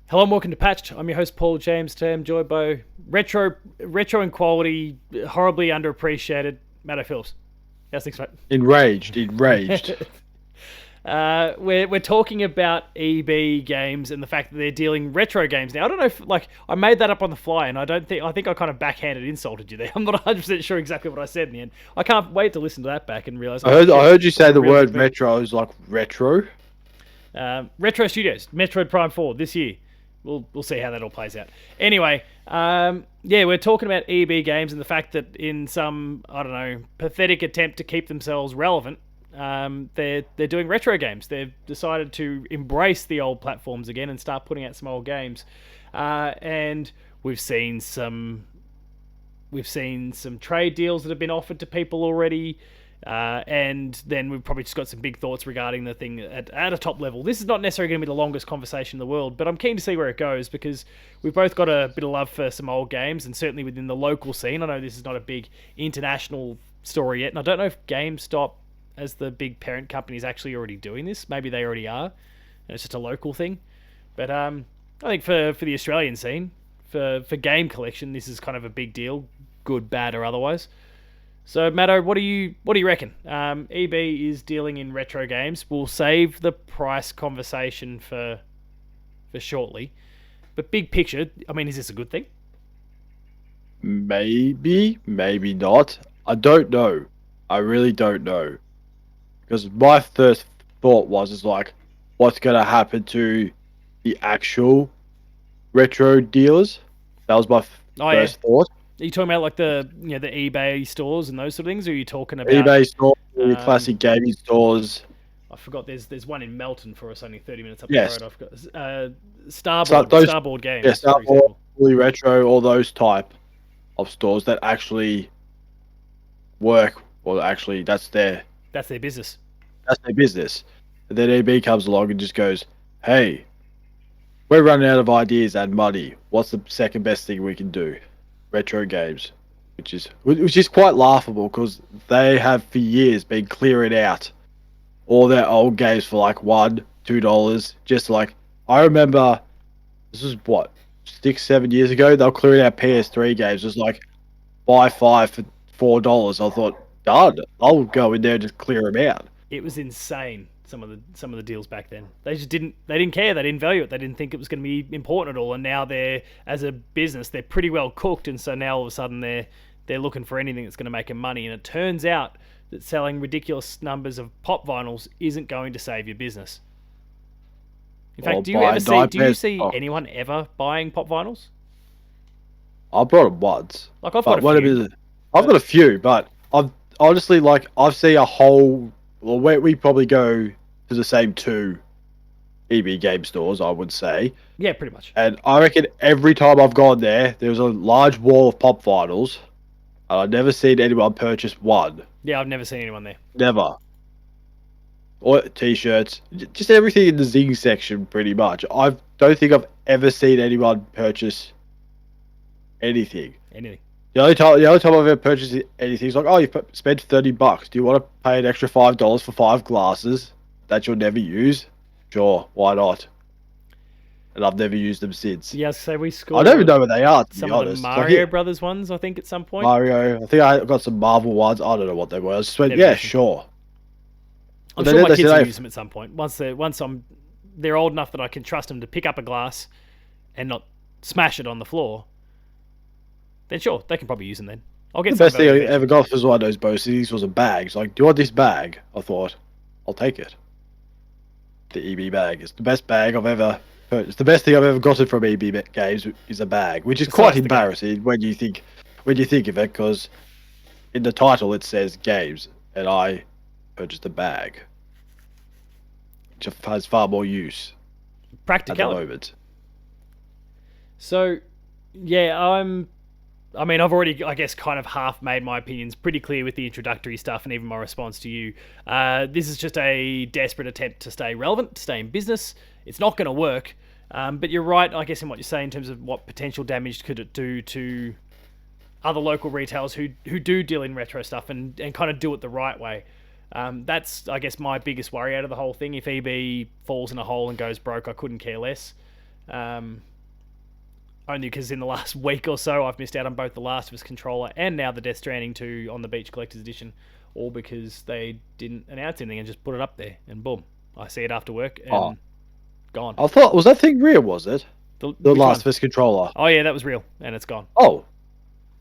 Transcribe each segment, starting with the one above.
Hello and welcome to Patched. I'm your host Paul James. Today I'm joined by retro in quality, horribly underappreciated Matto Phillips. How's things, mate? Enraged. We're talking about EBGames and the fact that they're dealing retro games now. I don't know if I made that up on the fly, and I think I kind of backhanded insulted you there. I'm not 100% sure exactly what I said in the end. I can't wait to listen to that back and realize. I heard you say I'm a the real big word fan. retro. I was like, retro? Retro Studios, Metroid Prime 4 this year. We'll see how that all plays out. Anyway, we're talking about EBGames and the fact that in some, I don't know, pathetic attempt to keep themselves relevant, they're doing retro games. They've decided to embrace the old platforms again and start putting out some old games. And we've seen some trade deals that have been offered to people already. And then we've probably just got some big thoughts regarding the thing at a top level. This is not necessarily going to be the longest conversation in the world, but I'm keen to see where it goes because we've both got a bit of love for some old games, and certainly within the local scene. I know this is not a big international story yet, and I don't know if GameStop, as the big parent company, is actually already doing this. Maybe they already are, and it's just a local thing. But I think for the Australian scene, for game collection, this is kind of a big deal, good, bad, or otherwise. So, Matto, what do you reckon? EB is dealing in retro games. We'll save the price conversation for shortly. But big picture, I mean, is this a good thing? Maybe, maybe not. I don't know. I really don't know. Because my first thought was, is like, what's going to happen to the actual retro dealers? That was my first thought. Are you talking about like the eBay stores and those sort of things, or are you talking about eBay stores, classic gaming stores. I forgot. There's one in Melton for us, only 30 minutes up Yes. the road. I forgot Starboard Games. Yeah, Starboard, fully retro, all those type of stores that actually work. Well, actually, that's their business. That's their business. And then EB comes along and just goes, "Hey, we're running out of ideas and money. What's the second best thing we can do? Retro games." Which is quite laughable because they have for years been clearing out all their old games for like $1, $2. Just like, I remember, this was what, 6, 7 years ago, they were clearing out PS3 games. It was like, buy 5 for $4. I thought, done. I'll go in there and just clear them out. It was insane. Some of the deals back then, they didn't care. They didn't value it. They didn't think it was going to be important at all. And now they're, as a business, they're pretty well cooked. And so now all of a sudden they're looking for anything that's going to make them money. And it turns out that selling ridiculous numbers of pop vinyls isn't going to save your business. In fact, do you see anyone ever buying pop vinyls? I brought them once. Like, I've got a few. I've got a few, but I've honestly, like, I've seen a whole. Well, we probably go to the same two EB game stores, I would say. Yeah, pretty much. And I reckon every time I've gone there was a large wall of pop vinyls, and I've never seen anyone purchase one. Yeah, I've never seen anyone there. Never. Or t-shirts, just everything in the Zing section, pretty much. I don't think I've ever seen anyone purchase anything. The only time I've ever purchased anything is like, oh, you've spent $30. Do you want to pay an extra $5 for 5 glasses that you'll never use? Sure, why not? And I've never used them since. Yeah, so we scored. I don't even know where they are, to some be honest. Of the Mario Brothers ones, I think, at some point. Mario. I think I got some Marvel ones. I don't know what they were. I just went, yeah, sure. I'm sure my kids will use them at some point. Once they're old enough that I can trust them to pick up a glass and not smash it on the floor, then sure, they can probably use them then. I'll get the best thing I ever got was one of those BOCs was a bag. It's like, do you want this bag? I thought, I'll take it. The EB bag. It's the best bag I've ever purchased. The best thing I've ever gotten from EB games is a bag, which is quite embarrassing when you think of it, because in the title it says games, and I purchased a bag, which has far more use. Practicality. At the moment. So, yeah, I've already, I guess, kind of half made my opinions pretty clear with the introductory stuff and even my response to you. This is just a desperate attempt to stay relevant, to stay in business. It's not going to work, but you're right, I guess, in what you're saying in terms of what potential damage could it do to other local retailers who do deal in retro stuff and kind of do it the right way. That's, I guess, my biggest worry out of the whole thing. If EB falls in a hole and goes broke, I couldn't care less. Only because in the last week or so I've missed out on both the Last of Us controller and now the Death Stranding 2 on the Beach Collector's Edition, all because they didn't announce anything and just put it up there, and boom, I see it after work and gone. I thought, was that thing real, was it? The which Last one? of Us controller. Oh yeah, that was real, and it's gone. Oh.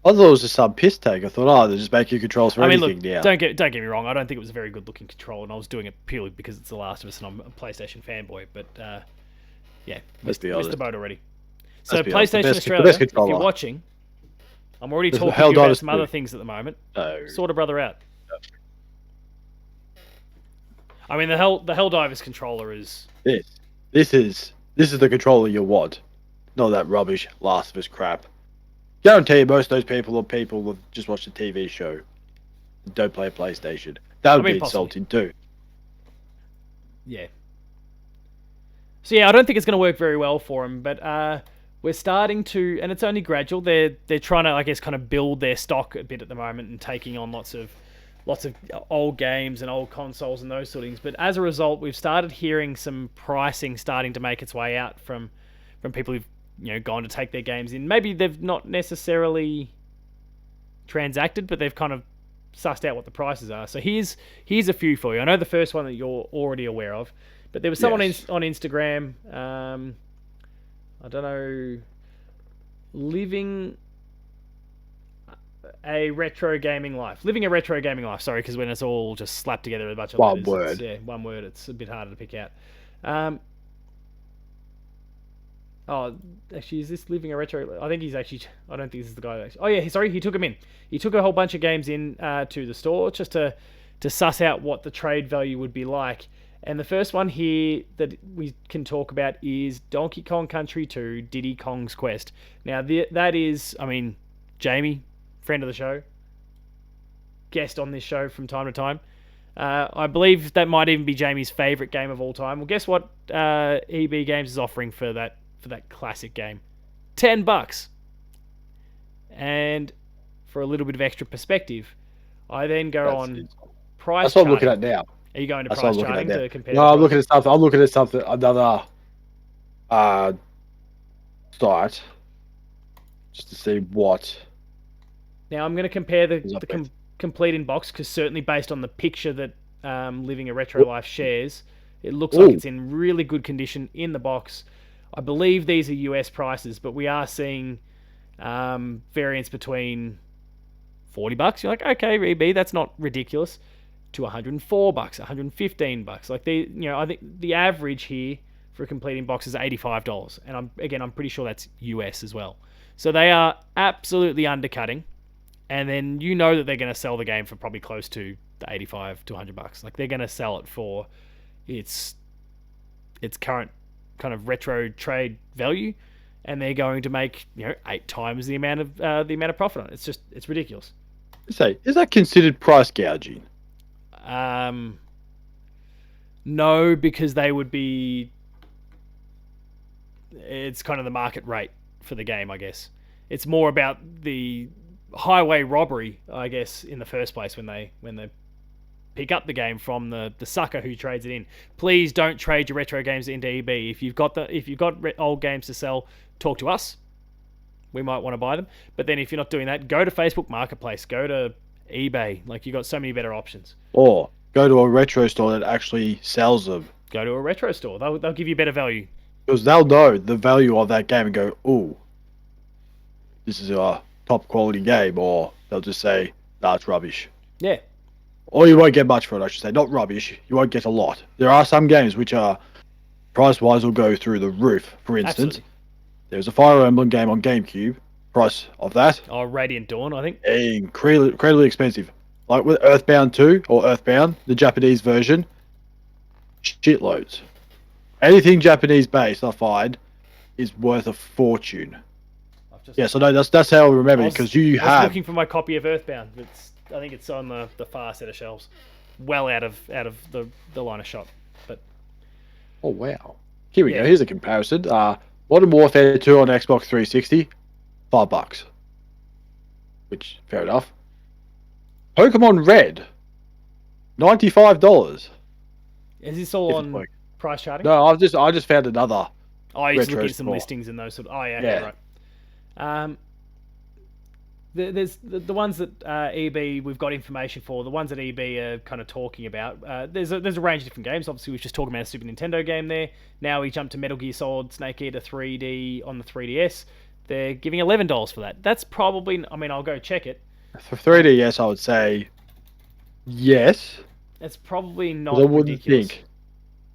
I thought it was just some piss take. I thought, they're just making controls for anything now. Don't get me wrong. I don't think it was a very good looking controller, and I was doing it purely because it's The Last of Us, and I'm a PlayStation fanboy. But yeah, missed the boat already. So PlayStation Australia, if you're watching, I'm already talking to you about some other things at the moment. Sort of brother out. I mean, the Helldivers controller is This is the controller you want, not that rubbish Last of Us crap. Guarantee most of those people are people who just watch a TV show and don't play a PlayStation. That would be insulting too. Yeah. So yeah, I don't think it's going to work very well for them, but we're starting to, and it's only gradual. They're trying to, I guess, kind of build their stock a bit at the moment and taking on lots of old games and old consoles and those sort of things. But as a result, we've started hearing some pricing starting to make its way out from people who've gone to take their games in. Maybe they've not necessarily transacted, but they've kind of sussed out what the prices are. So here's a few for you. I know the first one that you're already aware of, but there was someone on Instagram. I don't know, living a retro gaming life. Sorry, because when it's all just slapped together with a bunch of one word. One word. It's a bit harder to pick out. Actually, is this living a retro? I think he's actually. I don't think this is the guy. Oh yeah, sorry. He took him in. He took a whole bunch of games in to the store just to suss out what the trade value would be like. And the first one here that we can talk about is Donkey Kong Country 2: Diddy Kong's Quest. Now that is, I mean, Jamie, friend of the show, guest on this show from time to time. I believe that might even be Jamie's favourite game of all time. Well, guess what? EBGames is offering for that classic game, $10. And for a little bit of extra perspective, I then go on price. That's what I'm looking at now. Are you going to price charting to compare? No, I'm looking at something. Another site, just to see what. Now I'm going to compare the complete in box, because certainly based on the picture that Living a Retro Life shares, it looks like it's in really good condition in the box. I believe these are US prices, but we are seeing variance between $40. You're like, okay, EB, that's not ridiculous. To $104, $115. Like I think the average here for a complete in box is $85, and I'm pretty sure that's US as well. So they are absolutely undercutting, and then that they're going to sell the game for probably close to the $85 to $100. Like they're going to sell it for its current kind of retro trade value, and they're going to make 8 times the amount of profit on it. It's ridiculous. Say, is that considered price gouging? No, because they would be. It's kind of the market rate for the game, I guess. It's more about the highway robbery, I guess, in the first place when they pick up the game from the sucker who trades it in. Please don't trade your retro games into EB. If you've got old games to sell, talk to us. We might want to buy them. But then if you're not doing that, go to Facebook Marketplace, go to eBay. Like, you got so many better options. Or go to a retro store that actually sells them. Go to a retro store. They'll give you better value. Because they'll know the value of that game and go, ooh, this is a top quality game. Or they'll just say, nah, it's rubbish. Yeah. Or you won't get much for it, I should say. Not rubbish. You won't get a lot. There are some games which are price-wise will go through the roof. For instance, there's a Fire Emblem game on GameCube. Price of that. Oh, Radiant Dawn, I think. Incredibly expensive. Like with Earthbound 2 or Earthbound, the Japanese version, shitloads. Anything Japanese based, I find, is worth a fortune. Yes, I know. That's how I remember it, because I was looking for my copy of Earthbound. I think it's on the far set of shelves, well out of the line of shot. But oh wow, here we go. Here's a comparison. Modern Warfare 2 on Xbox 360, $5, which fair enough. Pokemon Red, $95. Is this all on price charting? No, I just found another Oh, I used to look retro at some store. listings and those sort of. Oh, yeah, okay, Yeah. right. There's the ones that EB we've got information for. The ones that EB are kind of talking about. There's a range of different games. Obviously, we were just talking about a Super Nintendo game there. Now we jump to Metal Gear Solid Snake Eater 3D on the 3DS. They're giving $11 for that. That's probably. I mean, I'll go check it. For 3D, yes, I would say yes. That's probably Because I not wouldn't ridiculous. think.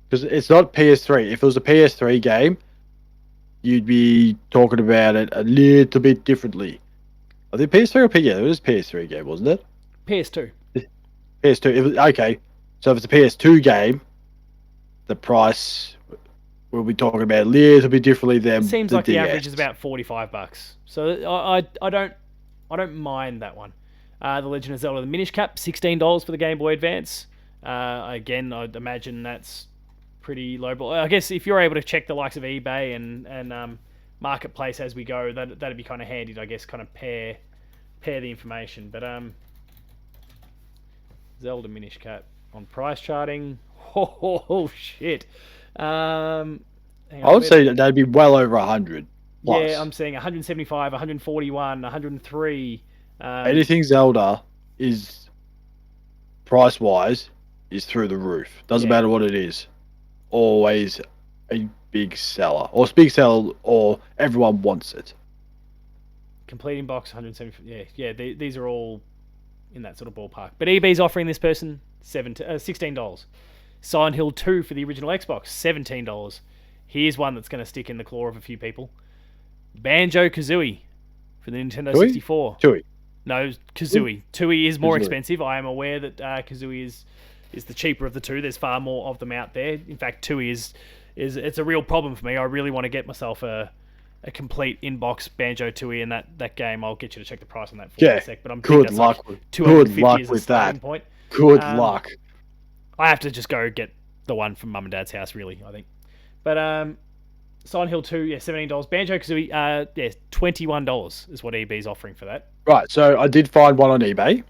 Because it's not PS3. If it was a PS3 game, you'd be talking about it a little bit differently. I think PS3 or PS? Yeah, it was a PS3 game, wasn't it? PS2. PS2. It was, okay, so if it's a PS2 game, the price we'll be talking about a little bit differently than It seems the like the DS. average is about $45. So I don't mind that one. The Legend of Zelda: The Minish Cap, $16 for the Game Boy Advance. Again, I'd imagine that's pretty low. But I guess if you're able to check the likes of eBay and Marketplace as we go, that'd be kind of handy to, I guess, kind of pair the information. But Zelda Minish Cap on price charting. Oh shit. Hang I on, would say that that'd be well over 100 plus. yeah, I'm seeing 175, 141, 103. Anything Zelda is price wise is through the roof. Doesn't Yeah. matter what it is. Always a big seller, or big seller, or everyone wants it. Completing box 170. Yeah. These are all in that sort of ballpark. But eBay's offering this person $16. Silent Hill 2 for the original Xbox, $17. Here's one that's going to stick in the claw of a few people. Banjo Kazooie for the Nintendo Tui? 64. Tui. No, Kazooie. Tui is more Kazooie. expensive. I am aware that Kazooie is the cheaper of the two. There's far more of them out there. In fact, Tui is it's a real problem for me. I really want to get myself a complete inbox Banjo Tooie, and that game. I'll get you to check the price on that for Yeah. a sec. But I'm Good that's luck like with- 250 good luck as a with starting that. point. Good Um, luck. I have to just go get the one from Mum and Dad's house, really. I think. But Silent Hill 2, yeah, $17. Banjo Kazooie, yeah, $21 is what EB's offering for that. Right, so I did find one on eBay.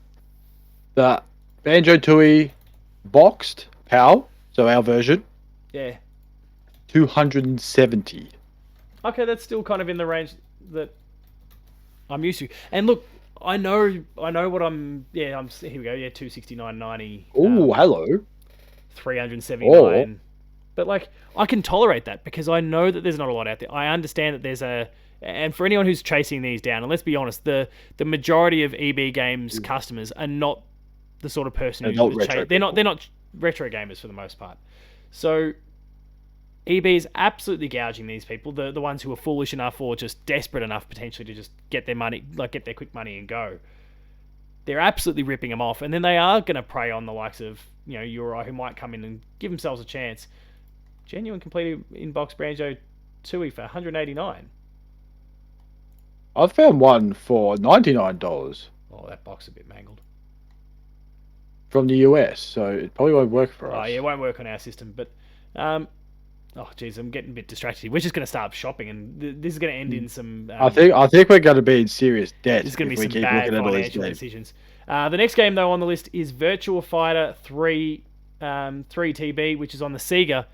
The Banjo Tooie boxed PAL, so our version, Yeah. 270. Okay, that's still kind of in the range that I'm used to. And look, I know what I'm. Yeah, here we go. Yeah, 269.90. Oh, hello. 379. But like, I can tolerate that because I know that there's not a lot out there. I understand that there's and for anyone who's chasing these down, and let's be honest, the majority of EBGames customers are not the sort of person They're who not retro they're not retro gamers for the most part. So EB is absolutely gouging these people, the ones who are foolish enough or just desperate enough potentially to just get their money, like get their quick money and go. They're absolutely ripping them off, and then they are going to prey on the likes of you or I who might come in and give themselves a chance. Genuine complete inbox Banjo Tooie for $189. I found one for $99 Oh, that box is a bit mangled. from the US, so it probably won't work for us. Oh yeah, it won't work on our system, but oh geez, I'm getting a bit distracted. We're just going to start shopping, and this is going to end in some. I think we're going to be in serious debt There's going to if be we some keep bad looking at all these financial games. decisions. The next game though on the list is Virtua Fighter 3 TB, which is on the Sega.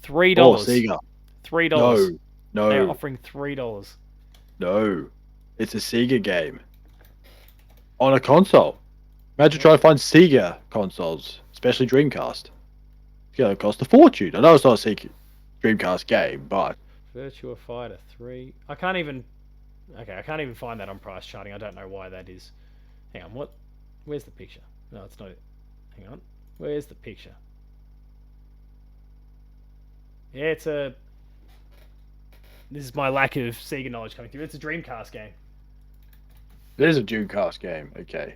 $3. Oh, Sega. $3. No, They're no, offering $3. no. It's a Sega game on a console. Imagine trying to find Sega consoles, especially Dreamcast. It's going to cost a fortune. I know it's not a Sega Dreamcast game, but Virtua Fighter 3. I can't even find that on price charting. I don't know why that is. Hang on, what? Where's the picture? No, it's not it. Hang on. Where's the picture? Yeah, it's a... This is my lack of Sega knowledge coming through. It's a Dreamcast game. it is a Dreamcast game. Okay.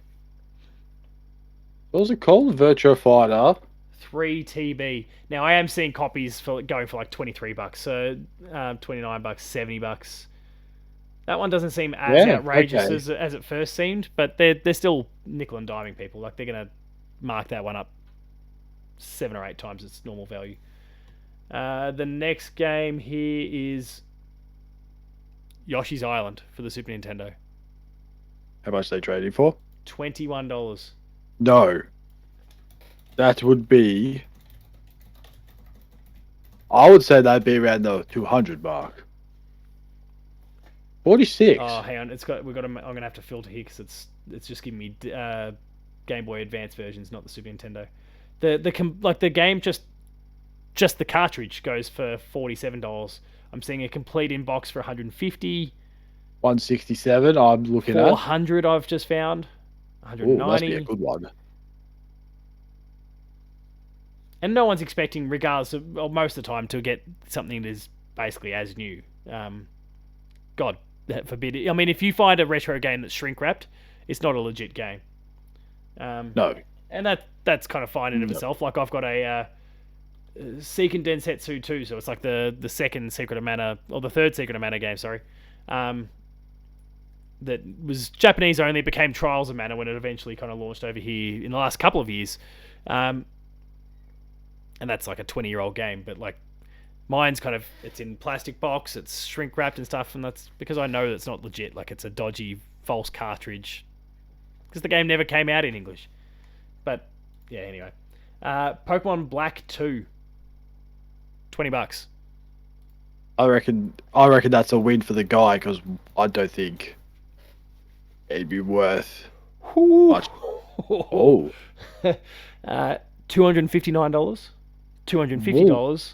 What was it called? Virtua Fighter. 3 TB. Now I am seeing copies for going for like $23, so $29, $70. That one doesn't seem as outrageous as it first seemed, but they're still nickel and diming people. Like they're gonna mark that one up 7 or 8 times its normal value. The next game here is Yoshi's Island for the Super Nintendo. How much they trading for? $21. No. That would be... I would say that'd be around the 200 mark. 46. Oh, hang on. I'm gonna have to filter here because it's just giving me Game Boy Advance versions, not the Super Nintendo. The game just the cartridge goes for $47. I'm seeing a complete in box for 150. 167. I'm looking at. 400. I've just found. Oh, must be a 190. good one. And no one's expecting, regardless of most of the time, to get something that is basically as new. God forbid. I mean, if you find a retro game that's shrink wrapped, it's not a legit game. No. And that's kind of fine in of No. itself. Like I've got a Seiken Densetsu 2, so it's like the second Secret of Mana, or the third Secret of Mana game, sorry. That was Japanese only, became Trials of Mana when it eventually kind of launched over here in the last couple of years. And that's like a 20-year-old game, but like mine's kind of, it's in plastic box, it's shrink wrapped and stuff, and that's because I know that's not legit. Like it's a dodgy, false cartridge, because the game never came out in English. But yeah, anyway, Pokemon Black 2, $20. I reckon that's a win for the guy because I don't think it'd be worth much. Oh, $259, $250,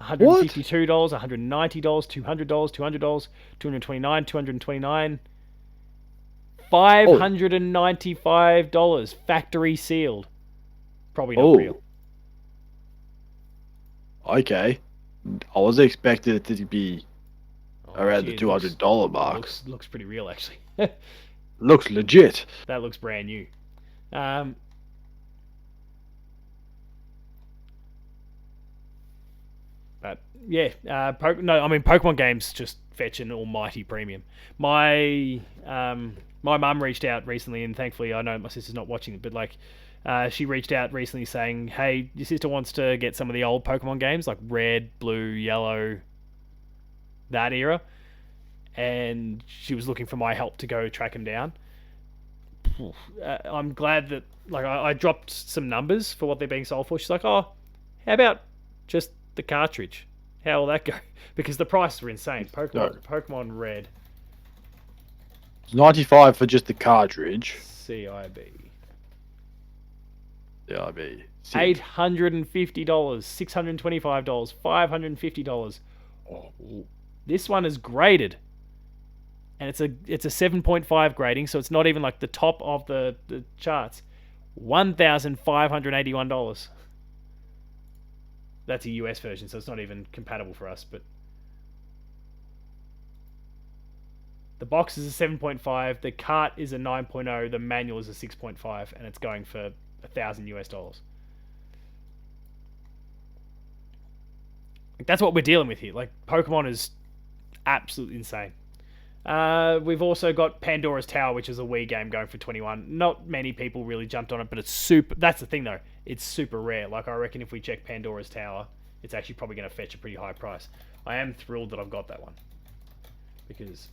$152, $190, $200, $200, $229, $229, $595, factory sealed. Probably not real. Okay. I was expecting it to be around the $200 mark. Looks pretty real, actually. Looks legit. That looks brand new. But yeah, Pokemon games just fetch an almighty premium. My mum reached out recently, and thankfully I know my sister's not watching it, but like she reached out recently saying, hey, your sister wants to get some of the old Pokemon games like Red, Blue, Yellow, that era, and she was looking for my help to go track them down. I'm glad that I dropped some numbers for what they're being sold for. She's like, oh, how about just the cartridge? How will that go? Because the prices were insane. Pokemon Red, It's 95 for just the cartridge. CIB. Yeah, I mean, $850, $625, $550. Oh, this one is graded, and it's a 7.5 grading, so it's not even like the top of the charts. $1,581. That's a US version, so it's not even compatible for us. But the box is a 7.5, the cart is a 9.0, the manual is a 6.5, and it's going for $1,000 US. Like, that's what we're dealing with here. Like, Pokemon is absolutely insane. We've also got Pandora's Tower, which is a Wii game, going for 21. Not many people really jumped on it, but it's super. That's the thing, though. It's super rare. Like, I reckon if we check Pandora's Tower, it's actually probably going to fetch a pretty high price. I am thrilled that I've got that one, because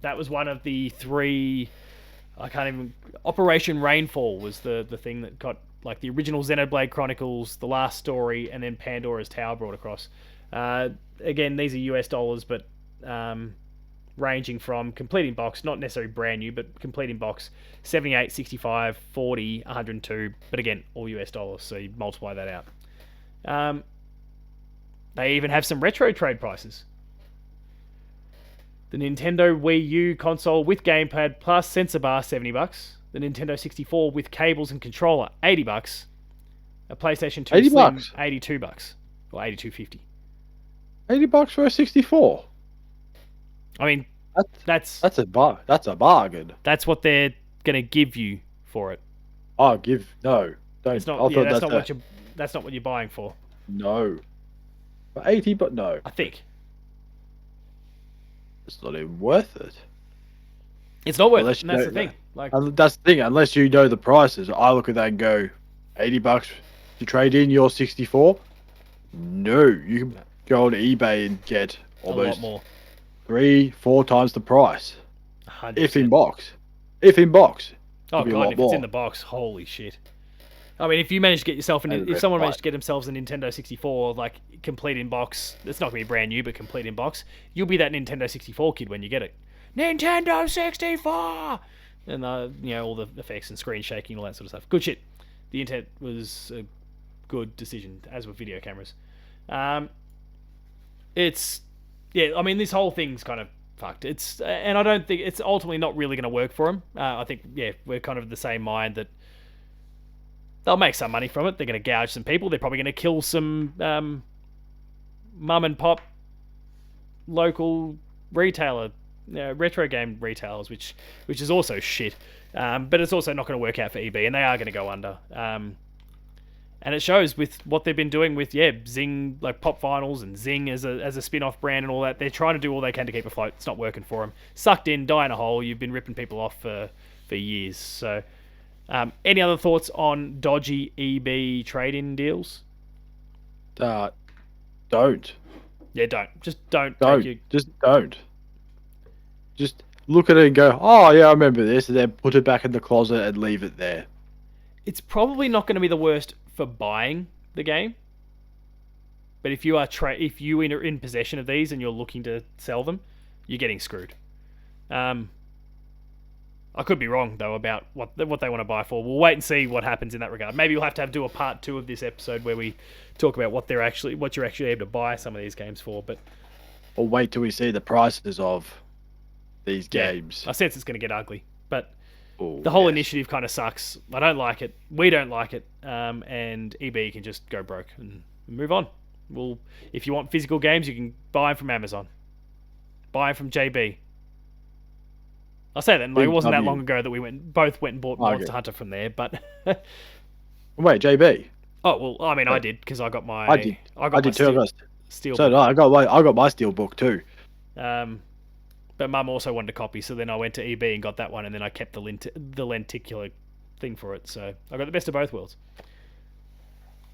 that was one of the three. Operation Rainfall was the thing that got like the original Xenoblade Chronicles, the last story, and then Pandora's Tower brought across. Again, these are US dollars, but ranging from complete in box, not necessarily brand new, but complete in box, 78, 65, 40, 102, but again, all US dollars, so you multiply that out. They even have some retro trade prices. The Nintendo Wii U console with gamepad plus sensor bar, $70. The Nintendo 64 with cables and controller, $80. A PlayStation 2 Slim, $82, or $82.50. $80 for a 64. I mean, that's a bargain. That's what they're gonna give you for it. Don't. It's not. That's not what you're buying for. No. For 80, but no. I think it's not even worth it. It's not worth it. And that's the thing. That's the thing. Unless you know the prices, I look at that and go, $80 to trade in your 64. No, you can go on eBay and get almost a lot more. 3-4 times the price. 100%. If in box. Oh god, if it's in the box, holy shit. I mean, if you manage to get yourself And if someone Red managed to get themselves a Nintendo 64, like complete in box, it's not gonna be brand new, but complete in box, you'll be that Nintendo 64 kid when you get it. Nintendo 64, and all the effects and screen shaking, all that sort of stuff. Good shit. The internet was a good decision, as with video cameras. It's I mean, this whole thing's kind of fucked. And I don't think it's ultimately not really going to work for them. I think we're kind of the same mind that they'll make some money from it. They're going to gouge some people. They're probably going to kill some mum and pop local retailer, retro game retailers, which is also shit. But it's also not going to work out for EB, and they are going to go under. And it shows with what they've been doing with Zing, like Pop Finals, and Zing as a spin-off brand and all that. They're trying to do all they can to keep afloat. It's not working for them. Sucked in, die in a hole. You've been ripping people off for years. So, any other thoughts on dodgy EB trade-in deals? Don't. Yeah, don't. Just don't. Just don't. Just look at it and go, oh yeah, I remember this, and then put it back in the closet and leave it there. It's probably not going to be the worst for buying the game, but if you are in possession of these and you're looking to sell them, you're getting screwed. I could be wrong though about what they want to buy for. We'll wait and see what happens in that regard. Maybe we'll have to do a part 2 of this episode where we talk about what you're actually able to buy some of these games for. But or wait till we see the prices of these games. I sense it's going to get ugly, but the whole initiative kind of sucks. I don't like it. We don't like it. And EB can just go broke and move on. If you want physical games, you can buy them from Amazon. Buy them from JB. I'll say that. It wasn't that long ago that we both went and bought Monster Hunter from there. But wait, JB. Oh well, I mean, I did because I got my. I did too. Steel. So no, I got my steel book too. But Mum also wanted a copy, so then I went to EB and got that one, and then I kept the lenticular thing for it. So I got the best of both worlds.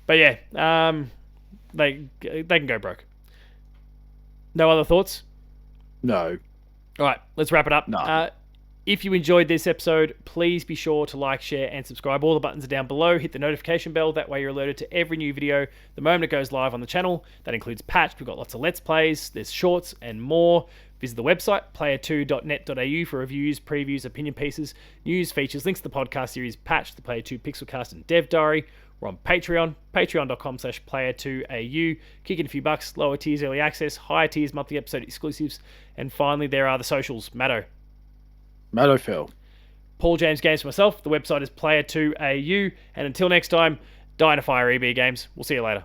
But yeah, they can go broke. No other thoughts? No. All right, let's wrap it up. No. If you enjoyed this episode, please be sure to like, share, and subscribe. All the buttons are down below. Hit the notification bell. That way you're alerted to every new video the moment it goes live on the channel. That includes Patched. We've got lots of Let's Plays. There's shorts and more. Visit the website, player2.net.au for reviews, previews, opinion pieces, news, features, links to the podcast series Patched, the Player 2 Pixelcast, and Dev Diary. We're on Patreon, patreon.com/player2au. Kick in a few bucks, lower tiers early access, higher tiers monthly episode exclusives. And finally, there are the socials. Matto Phil. Paul James Games for myself. The website is player2au. And until next time, die in a fire, EBGames. We'll see you later.